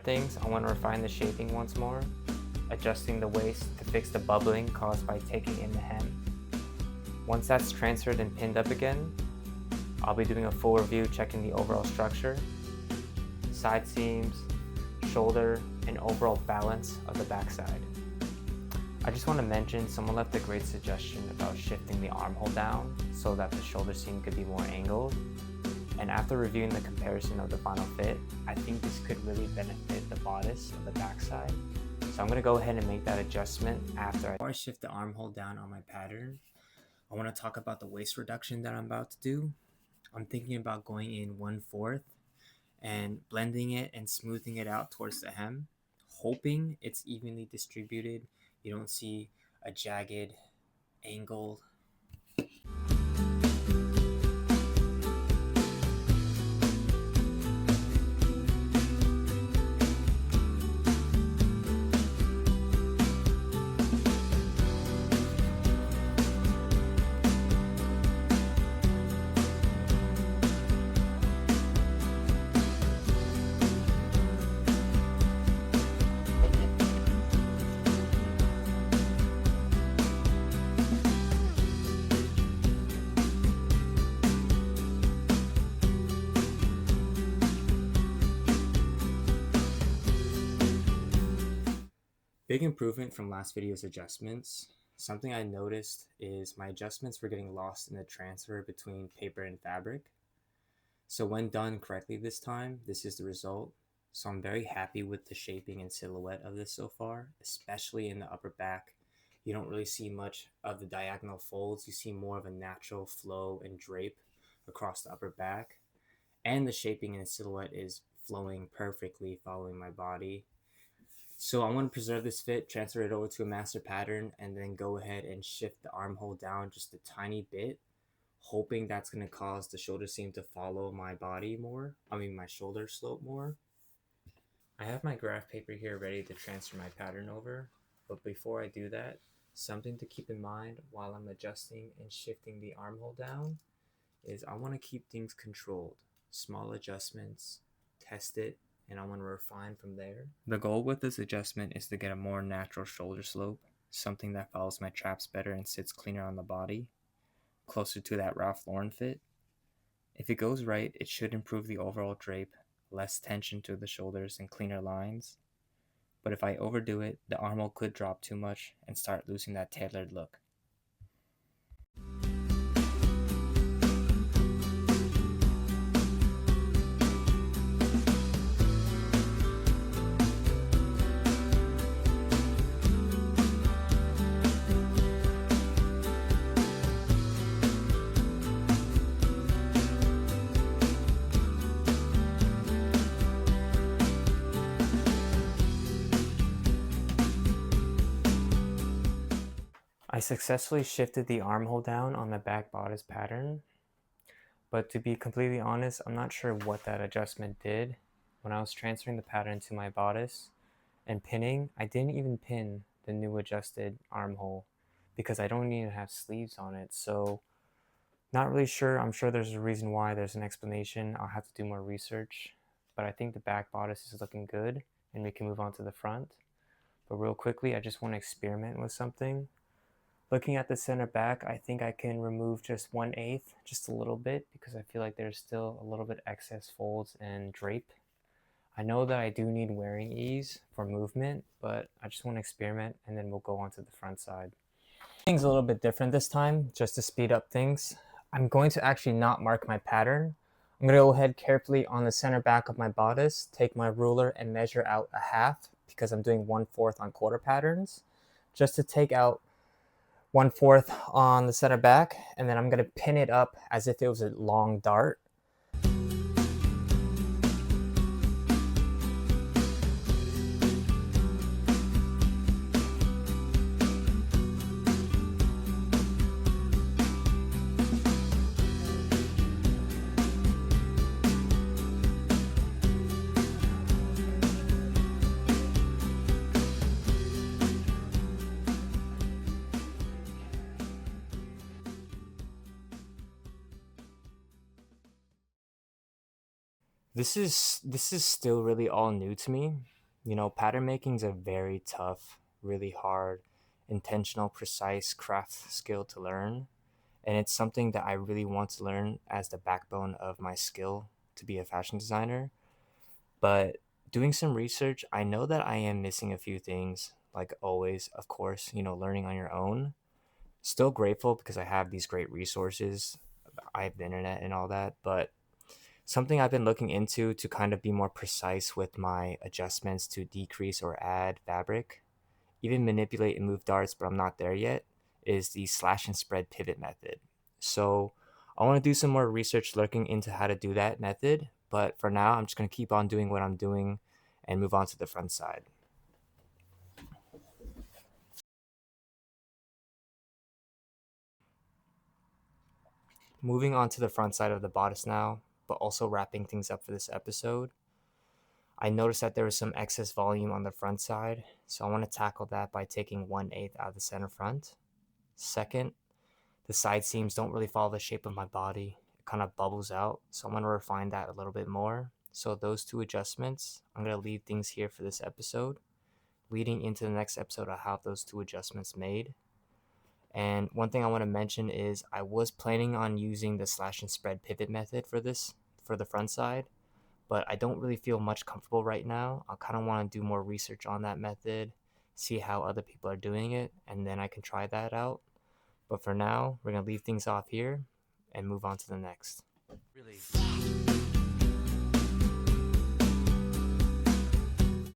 things, I want to refine the shaping once more, adjusting the waist to fix the bubbling caused by taking in the hem. Once that's transferred and pinned up again, I'll be doing a full review checking the overall structure, side seams, shoulder, and overall balance of the backside. I just want to mention someone left a great suggestion about shifting the armhole down so that the shoulder seam could be more angled. And after reviewing the comparison of the final fit, I think this could really benefit the bodice of the backside. So I'm going to go ahead and make that adjustment after I shift the armhole down on my pattern. I want to talk about the waist reduction that I'm about to do. I'm thinking about going in 1/4 and blending it and smoothing it out towards the hem, hoping it's evenly distributed. You don't see a jagged angle. Big improvement from last video's adjustments. Something I noticed is my adjustments were getting lost in the transfer between paper and fabric. So when done correctly this time, this is the result. So I'm very happy with the shaping and silhouette of this so far, especially in the upper back. You don't really see much of the diagonal folds. You see more of a natural flow and drape across the upper back. And the shaping and silhouette is flowing perfectly following my body. So I want to preserve this fit, transfer it over to a master pattern, and then go ahead and shift the armhole down just a tiny bit, hoping that's going to cause the shoulder seam to follow my body more, my shoulder slope more. I have my graph paper here ready to transfer my pattern over, but before I do that, something to keep in mind while I'm adjusting and shifting the armhole down is I want to keep things controlled. Small adjustments, test it, and I want to refine from there. The goal with this adjustment is to get a more natural shoulder slope, something that follows my traps better and sits cleaner on the body, closer to that Ralph Lauren fit. If it goes right, it should improve the overall drape, less tension to the shoulders and cleaner lines. But if I overdo it, the armhole could drop too much and start losing that tailored look. I successfully shifted the armhole down on the back bodice pattern, but to be completely honest, I'm not sure what that adjustment did. When I was transferring the pattern to my bodice and pinning, I didn't even pin the new adjusted armhole because I don't even have sleeves on it. So not really sure. I'm sure there's a reason why. There's an explanation. I'll have to do more research, but I think the back bodice is looking good and we can move on to the front. But real quickly, I just want to experiment with something. Looking at the center back, I think I can remove just 1/8, just a little bit, because I feel like there's still a little bit excess folds and drape. I know that I do need wearing ease for movement, but I just want to experiment and then we'll go on to the front side. Things a little bit different this time, just to speed up things. I'm going to actually not mark my pattern. I'm going to go ahead carefully on the center back of my bodice, take my ruler and measure out a half, because I'm doing 1/4 on quarter patterns, just to take out 1/4 on the center back, and then I'm going to pin it up as if it was a long dart. This is still really all new to me. Pattern making is a very tough, really hard, intentional, precise craft skill to learn. And it's something that I really want to learn as the backbone of my skill to be a fashion designer. But doing some research, I know that I am missing a few things, like always, of course, learning on your own. Still grateful because I have these great resources. I have the internet and all that, but something I've been looking into to kind of be more precise with my adjustments to decrease or add fabric, even manipulate and move darts, but I'm not there yet, is the slash and spread pivot method. So I want to do some more research looking into how to do that method, but for now, I'm just going to keep on doing what I'm doing and move on to the front side. Moving on to the front side of the bodice now, but also wrapping things up for this episode. I noticed that there was some excess volume on the front side, so I want to tackle that by taking 1/8 out of the center front. Second, the side seams don't really follow the shape of my body. It kind of bubbles out, so I'm going to refine that a little bit more. So those two adjustments, I'm going to leave things here for this episode. Leading into the next episode, I'll have those two adjustments made. And one thing I want to mention is I was planning on using the slash and spread pivot method for this, for the front side, but I don't really feel much comfortable right now. I kind of want to do more research on that method, see how other people are doing it, and then I can try that out. But for now, we're going to leave things off here and move on to the next. Really.